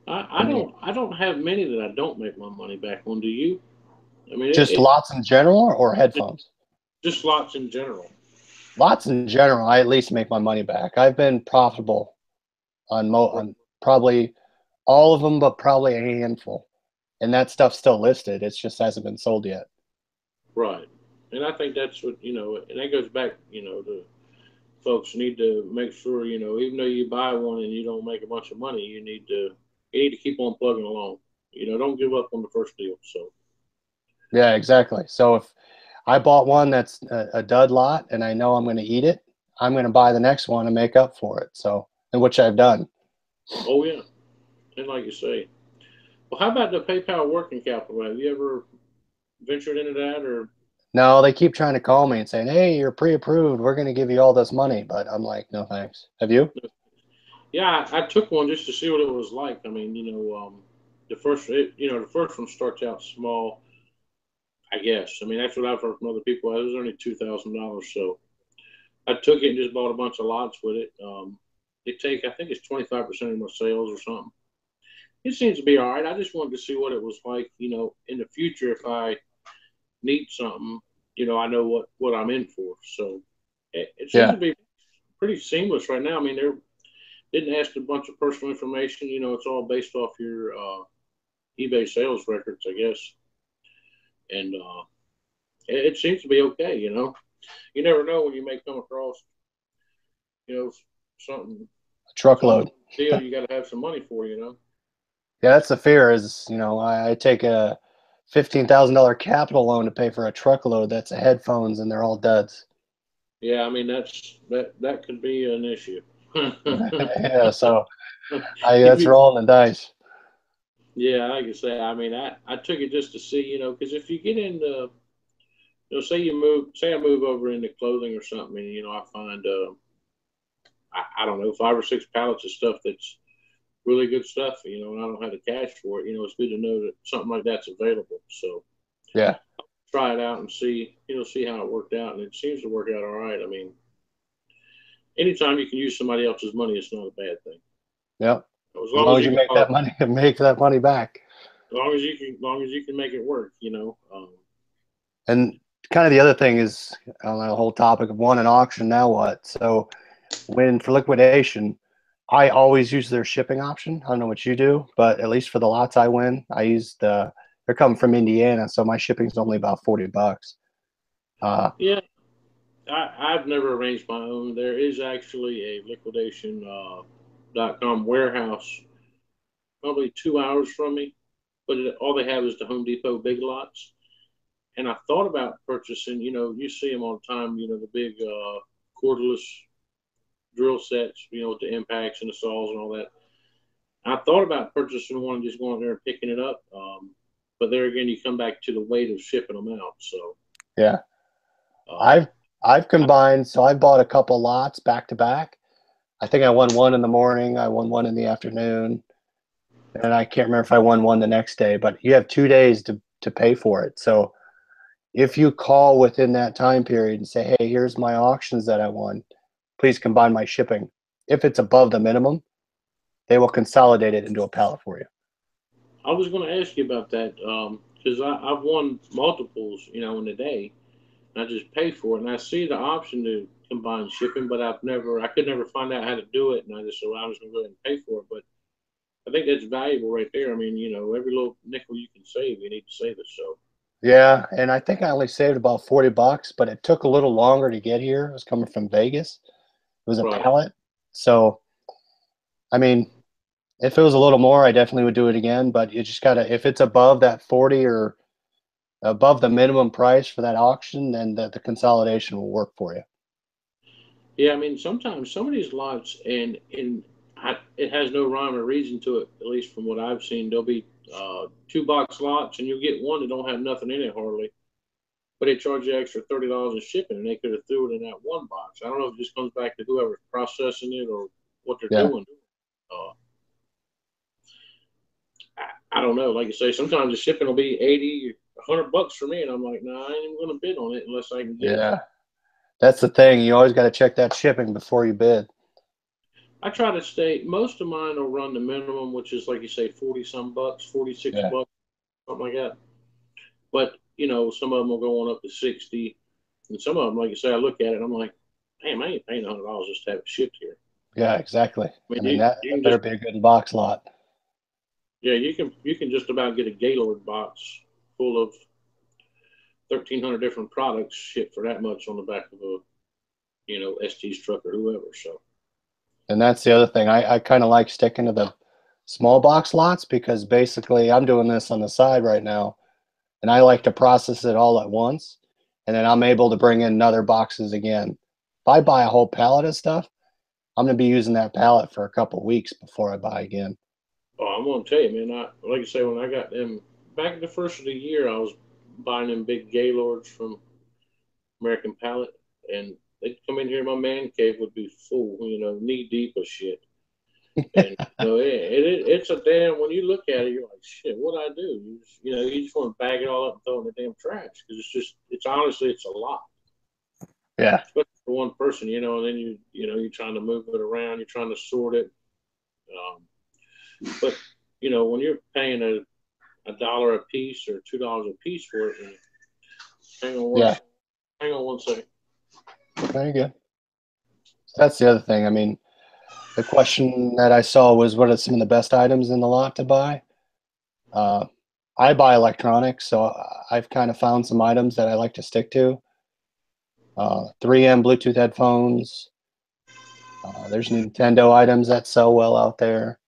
I I mean, don't have many that I don't make my money back on. Do you? I mean, just lots in general or headphones? just lots in general. Lots in general, I at least make my money back. I've been profitable on probably all of them, but probably a handful. And that stuff's still listed. It just hasn't been sold yet. Right. And I think that's what, and that goes back, to folks need to make sure, even though you buy one and you don't make a bunch of money, you need to keep on plugging along. Don't give up on the first deal. So, Yeah, exactly. So if I bought one that's a dud lot and I know I'm going to eat it, I'm going to buy the next one and make up for it. So, and which I've done. oh yeah. And like you say, well, how about the PayPal working capital? Have you ever ventured into that or? No, they keep trying to call me and saying, "Hey, you're pre-approved. We're going to give you all this money." But I'm like, "No, thanks." Have you? Yeah, I took one just to see what it was like. I mean, the first one starts out small, I guess. I mean, that's what I've heard from other people. It was only $2,000, so I took it and just bought a bunch of lots with it. I think it's 25% of my sales or something. It seems to be all right. I just wanted to see what it was like, in the future if I need something, I know what I'm in for. So it seems Yeah. to be pretty seamless right now. I mean, they didn't ask a bunch of personal information. It's all based off your eBay sales records, I guess. And it seems to be okay. You never know when you may come across, you know, something A truckload. deal you got to have some money for. Yeah, that's the fear is, I take a $15,000 capital loan to pay for a truckload that's a headphones and they're all duds. Yeah, I mean that could be an issue. Yeah, so If that's you, rolling the dice. yeah, like I say, I mean I took it just to see, because if you get into, say I move over into clothing or something, and I find I don't know 5 or 6 pallets of stuff that's really good stuff, and I don't have the cash for it. It's good to know that something like that's available. So Yeah. try it out and see how it worked out. And it seems to work out all right. I mean, anytime you can use somebody else's money, it's not a bad thing. Yep. As As long long as as you you can make follow, that money, make that money back. as long as you can make it work. And kind of the other thing is on the whole topic of won an auction, now what? So when for liquidation, I always use their shipping option. I don't know what you do, but at least for the lots I win, I use they're coming from Indiana, so my shipping's only about $40. Uh, Yeah, I've never arranged my own. There is actually a liquidation .com warehouse, probably 2 hours from me, but all they have is the Home Depot big lots. And I thought about purchasing. You see them all the time. The big cordless drill sets. With the impacts and the saws and all that. I thought about purchasing one and just going there and picking it up. But there again, you come back to the weight of shipping them out. So yeah, uh, I've I've combined. So I bought a couple lots back to back. I think I won one in the morning. I won one in the afternoon, and I can't remember if I won one the next day. But you have 2 days to pay for it. So if you call within that time period and say, "Hey, here's my auctions that I won. Please combine my shipping." If it's above the minimum, they will consolidate it into a pallet for you. I was going to ask you about that because I've won multiples, in a day. And I just pay for it, and I see the option to combine shipping, but I could never find out how to do it, and I just said, well, I'm just going to go ahead and pay for it. But I think that's valuable right there. I mean, every little nickel you can save, you need to save it. So, Yeah, and I think I only saved about $40, but it took a little longer to get here. It was coming from Vegas. It was a right. pallet. So, I mean, if it was a little more, I definitely would do it again, but you just gotta, if it's above that 40 or above the minimum price for that auction, then the consolidation will work for you. Yeah, I mean, sometimes some of these lots, it has no rhyme or reason to it, at least from what I've seen. There'll be 2 box lots, and you'll get one that don't have nothing in it hardly, but they charge you extra $30 in shipping, and they could have threw it in that one box. I don't know if it just comes back to whoever's processing it or what they're Yeah. doing. Uh, I don't know. Like you say, sometimes the shipping will be 80, $100 for me, and I'm like, nah, I ain't even gonna bid on it unless I can get it. Yeah. That's the thing. You always got to check that shipping before you bid. I try to stay. Most of mine will run the minimum, which is like you say, 40 some bucks, 46 Yeah. bucks, something like that. But some of them will go on up to 60, and some of them, like you say, I look at it, and I'm like, damn, I ain't paying $100 just to have it shipped here. Yeah, exactly. I I mean, mean, you that can better just be a good box lot. yeah, you can just about get a Gaylord box full of 1,300 different products shipped for that much on the back of a ST's truck or whoever. So And that's the other thing. I kind of like sticking to the small box lots because basically I'm doing this on the side right now and I like to process it all at once. And then I'm able to bring in other boxes again. If I buy a whole pallet of stuff, I'm going to be using that pallet for a couple of weeks before I buy again. oh, I'm gonna tell you, man. Like I say, when I got them back at the first of the year, I was buying them big Gaylords from American Pallet, and they'd come in here. My man cave would be full, knee deep of shit. And it's a damn. When you look at it, you're like, shit. What I do? You just want to bag it all up and throw it in the damn trash because it's honestly, it's a lot, Yeah. especially for one person, And then you're trying to move it around, you're trying to sort it. Um, but when you're paying a dollar a piece or $2 a piece for it, and hang on one, Yeah. hang on one second. Very good. That's the other thing. I mean, the question that I saw was what are some of the best items in the lot to buy? Uh, I buy electronics, so I've kind of found some items that I like to stick to. 3M Bluetooth headphones. There's Nintendo items that sell well out there.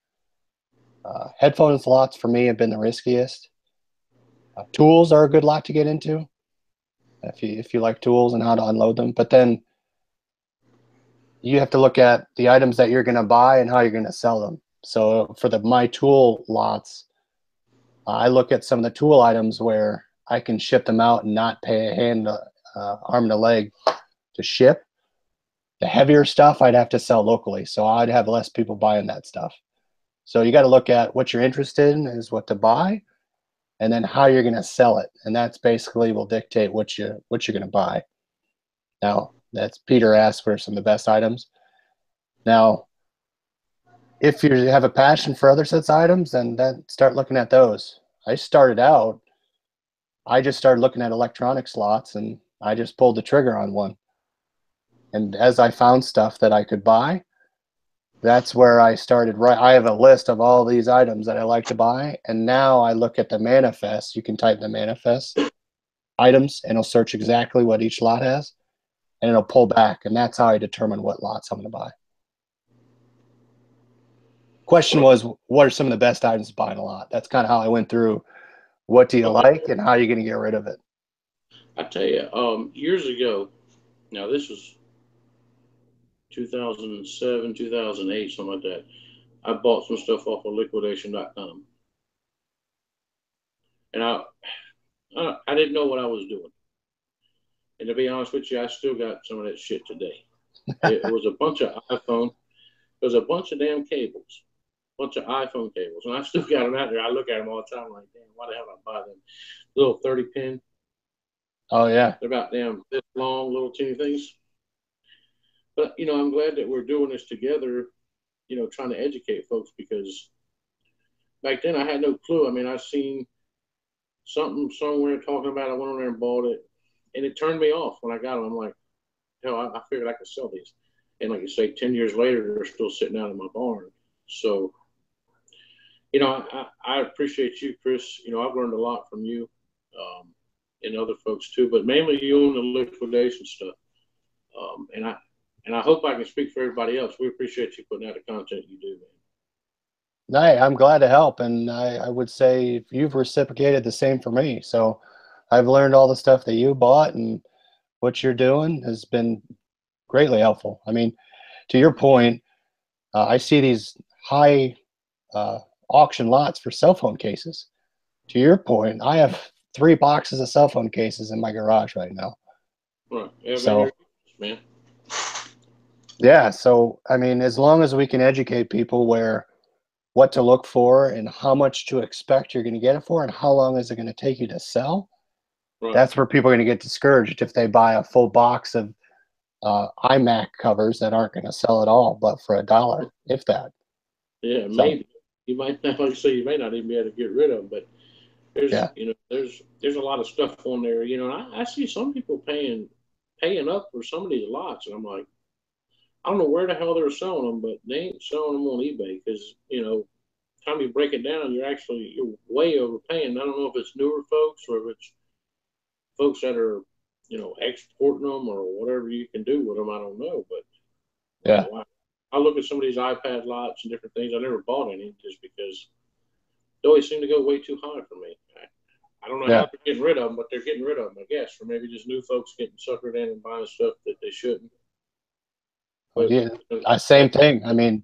Headphones lots for me have been the riskiest. Tools are a good lot to get into if you like tools and how to unload them. But then you have to look at the items that you're going to buy and how you're going to sell them. So for the my tool lots, I look at some of the tool items where I can ship them out and not pay a arm and a leg to ship. The heavier stuff I'd have to sell locally, so I'd have less people buying that stuff. So you got to look at what you're interested in is what to buy, and then how you're going to sell it, and that's basically will dictate what you're going to buy. Now, that's Peter asked for some of the best items. Now, if you have a passion for other sets of items, then start looking at those. I just started looking at electronic slots, and I just pulled the trigger on one. And as I found stuff that I could buy, that's where I started. Right, I have a list of all these items that I like to buy, and now I look at the manifest. You can type the manifest items, and it'll search exactly what each lot has, and it'll pull back, and that's how I determine what lots I'm going to buy. Question was, what are some of the best items to buy in a lot? That's kind of how I went through. What do you like, and how are you going to get rid of it? I tell you, years ago, now this was 2007, 2008, something like that. I bought some stuff off of liquidation.com. And I didn't know what I was doing. And to be honest with you, I still got some of that shit today. It was a bunch of iPhone. There was a bunch of damn cables, a bunch of iPhone cables. And I still got them out there. I look at them all the time like, damn, why the hell did I buy them? Little 30 pin. Oh, yeah. They're about damn this long, little teeny things. But, I'm glad that we're doing this together, trying to educate folks, because back then I had no clue. I mean, I seen something somewhere talking about it. I went on there and bought it, and it turned me off when I got them. I'm like, hell, I figured I could sell these. And like you say, 10 years later, they're still sitting out in my barn. So, I appreciate you, Chris. I've learned a lot from you and other folks too, but mainly you on the liquidation stuff. And I hope I can speak for everybody else. We appreciate you putting out the content you do, man. Hey, I'm glad to help, and I would say you've reciprocated the same for me. So I've learned all the stuff that you bought, and what you're doing has been greatly helpful. I mean, to your point, I see these high auction lots for cell phone cases. To your point, I have 3 boxes of cell phone cases in my garage right now. Right. Yeah, so, man. Yeah. So, I mean, as long as we can educate people what to look for and how much to expect you're going to get it for and how long is it going to take you to sell, right. That's where people are going to get discouraged if they buy a full box of iMac covers that aren't going to sell at all, but for $1, if that. Yeah, maybe. You might not, like you say, you may not even be able to get rid of them, but there's a lot of stuff on there, and I see some people paying up for some of these lots, and I'm like, I don't know where the hell they're selling them, but they ain't selling them on eBay, because time you break it down, you're way overpaying. I don't know if it's newer folks or if it's folks that are exporting them or whatever you can do with them. I don't know, but yeah, I look at some of these iPad lots and different things. I never bought any just because they always seem to go way too high for me. I don't know how they're getting rid of them, but they're getting rid of them, I guess, or maybe just new folks getting suckered in and buying stuff that they shouldn't. But, same thing. I mean,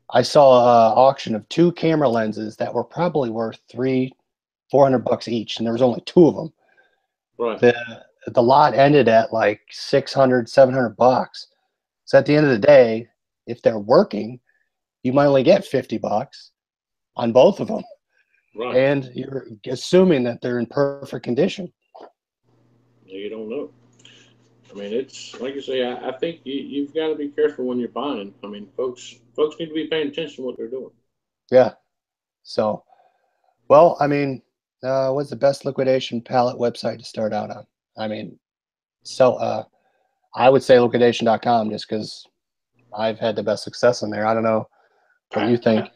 I saw an auction of 2 camera lenses that were probably worth $400 each, and there was only 2 of them. Right. The lot ended at like $600, $700. So at the end of the day, if they're working, you might only get $50 on both of them. Right. And you're assuming that they're in perfect condition. You don't know. I mean, it's like you say. I think you've got to be careful when you're buying. I mean, folks need to be paying attention to what they're doing. Yeah. So, well, I mean, what's the best liquidation pallet website to start out on? I mean, I would say liquidation.com just because I've had the best success in there. I don't know what you think.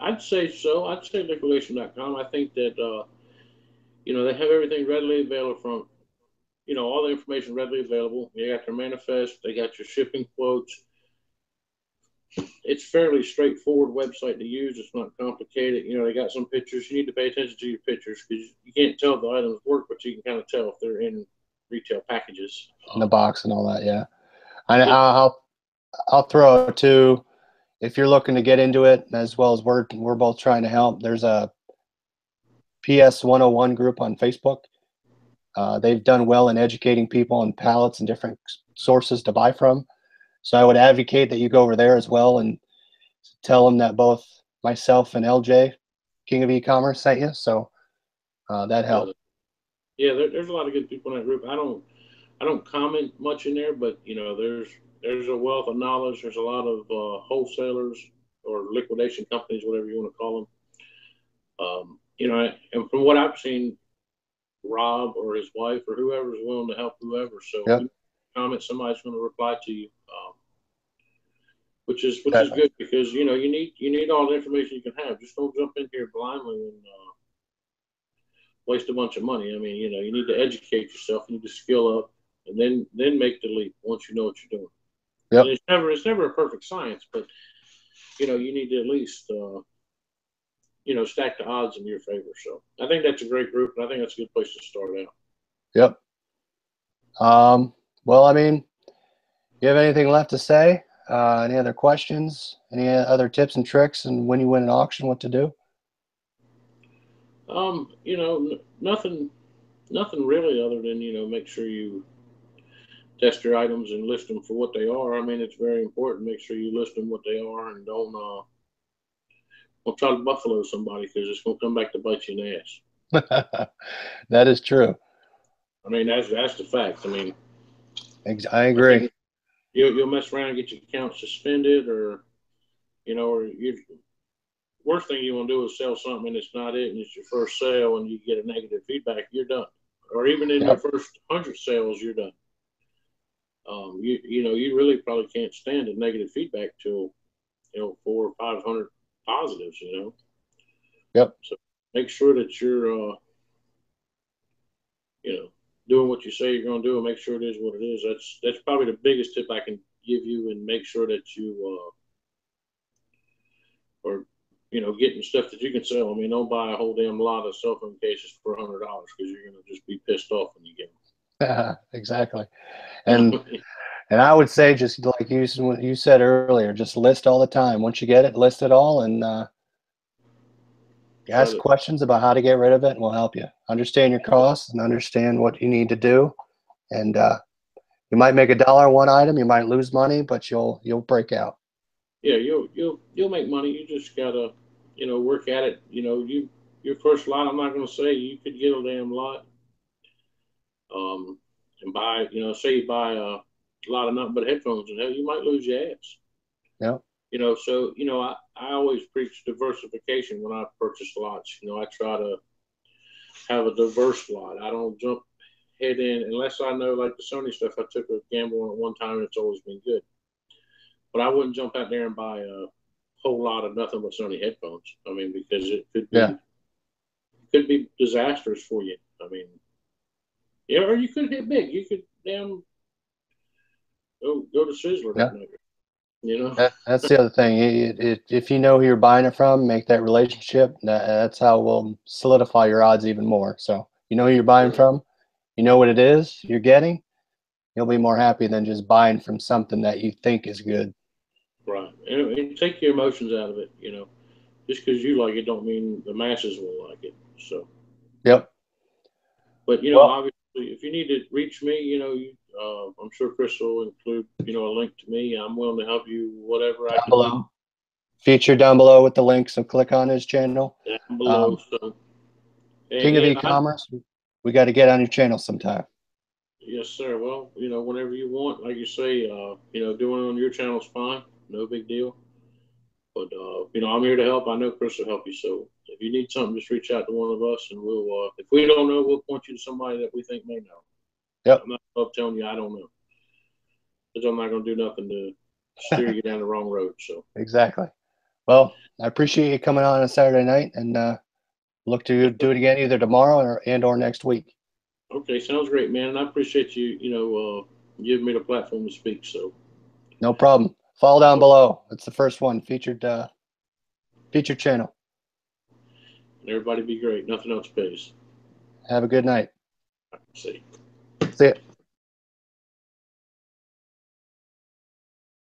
I'd say so. I'd say liquidation.com. I think that they have everything readily available from all the information readily available. They got their manifest. They got your shipping quotes. It's fairly straightforward website to use. It's not complicated. They got some pictures. You need to pay attention to your pictures because you can't tell if the items work, but you can kind of tell if they're in retail packages. In the box and all that, yeah. I'll throw it too. If you're looking to get into it, as well as we're both trying to help, there's a PS 101 group on Facebook. They've done well in educating people on pallets and different sources to buy from. So I would advocate that you go over there as well and tell them that both myself and LJ, King of E-commerce, sent you, so that helped. Yeah, there's a lot of good people in that group. I don't comment much in there, but there's a wealth of knowledge. There's a lot of wholesalers or liquidation companies, whatever you want to call them. And from what I've seen, Rob or his wife or whoever is willing to help whoever. So Yep. if you comment, somebody's going to reply to you, which is Exactly. good because you need all the information you can have. Just don't jump in here blindly and waste a bunch of money. I mean, you need to educate yourself, you need to skill up, and then make the leap once you know what you're doing. Yep. And it's never a perfect science, but you need to at least stack the odds in your favor. So I think that's a great group, and I think that's a good place to start out. Yep. Well, I mean, you have anything left to say? Any other questions? Any other tips and tricks? And when you win an auction, what to do? Nothing really other than make sure you test your items and list them for what they are. I mean, it's very important. Make sure you list them what they are, and don't try to buffalo somebody because it's going to come back to bite you in the ass. That is true. I mean, that's the fact. I mean, I agree. You'll mess around and get your account suspended, or worst thing you want to do is sell something and it's not it, and it's your first sale, and you get a negative feedback. You're done. Or even in your first 100 sales, you're done. You really probably can't stand a negative feedback till 400 or 500 positives. Yep. So make sure that you're doing what you say you're going to do, and make sure it is what it is. That's probably the biggest tip I can give you, and make sure that you are getting stuff that you can sell. I mean, don't buy a whole damn lot of cell phone cases for $100 because you're going to just be pissed off when you get them. Exactly. And I would say, just like you said earlier, just list all the time. Once you get it, list it all, and ask questions about how to get rid of it, and we'll help you understand your costs and understand what you need to do. And you might make $1 on one item, you might lose money, but you'll break out. Yeah, you'll make money. You just gotta work at it. Your first lot, I'm not going to say you could get a damn lot, and buy say you buy a lot of nothing but headphones, and hell, you might lose your ass. Yeah. So I always preach diversification when I purchase lots. I try to have a diverse lot. I don't jump head in unless I know, like the Sony stuff, I took a gamble on it one time and it's always been good. But I wouldn't jump out there and buy a whole lot of nothing but Sony headphones. I mean, because it could be disastrous for you. I mean, or you could hit big. You could damn go to Sizzler that night. That's the other thing. If you know who you're buying it from, make that relationship. That's how we'll solidify your odds even more. So you know who you're buying from, you know what it is you're getting, you'll be more happy than just buying from something that you think is good. Right. And take your emotions out of it. Just because you like it don't mean the masses will like it. So. Yep. But obviously, if you need to reach me, I'm sure Chris will include a link to me. I'm willing to help you whatever I can do. Feature down below with the link, so click on his channel. Down below. King of E-commerce, we got to get on your channel sometime. Yes, sir. Well, whenever you want, like you say, doing it on your channel is fine. No big deal. But I'm here to help. I know Chris will help you. So if you need something, just reach out to one of us, and we'll. If we don't know, we'll point you to somebody that we think may know. Yep. I'm not above telling you I don't know, because I'm not going to do nothing to steer you down the wrong road. So exactly. Well, I appreciate you coming on Saturday night, and look to do it again either tomorrow or next week. Okay, sounds great, man. And I appreciate you, giving me the platform to speak. So no problem. Follow down below. It's the first one featured channel. And everybody be great. Nothing else pays. Have a good night. See. See ya.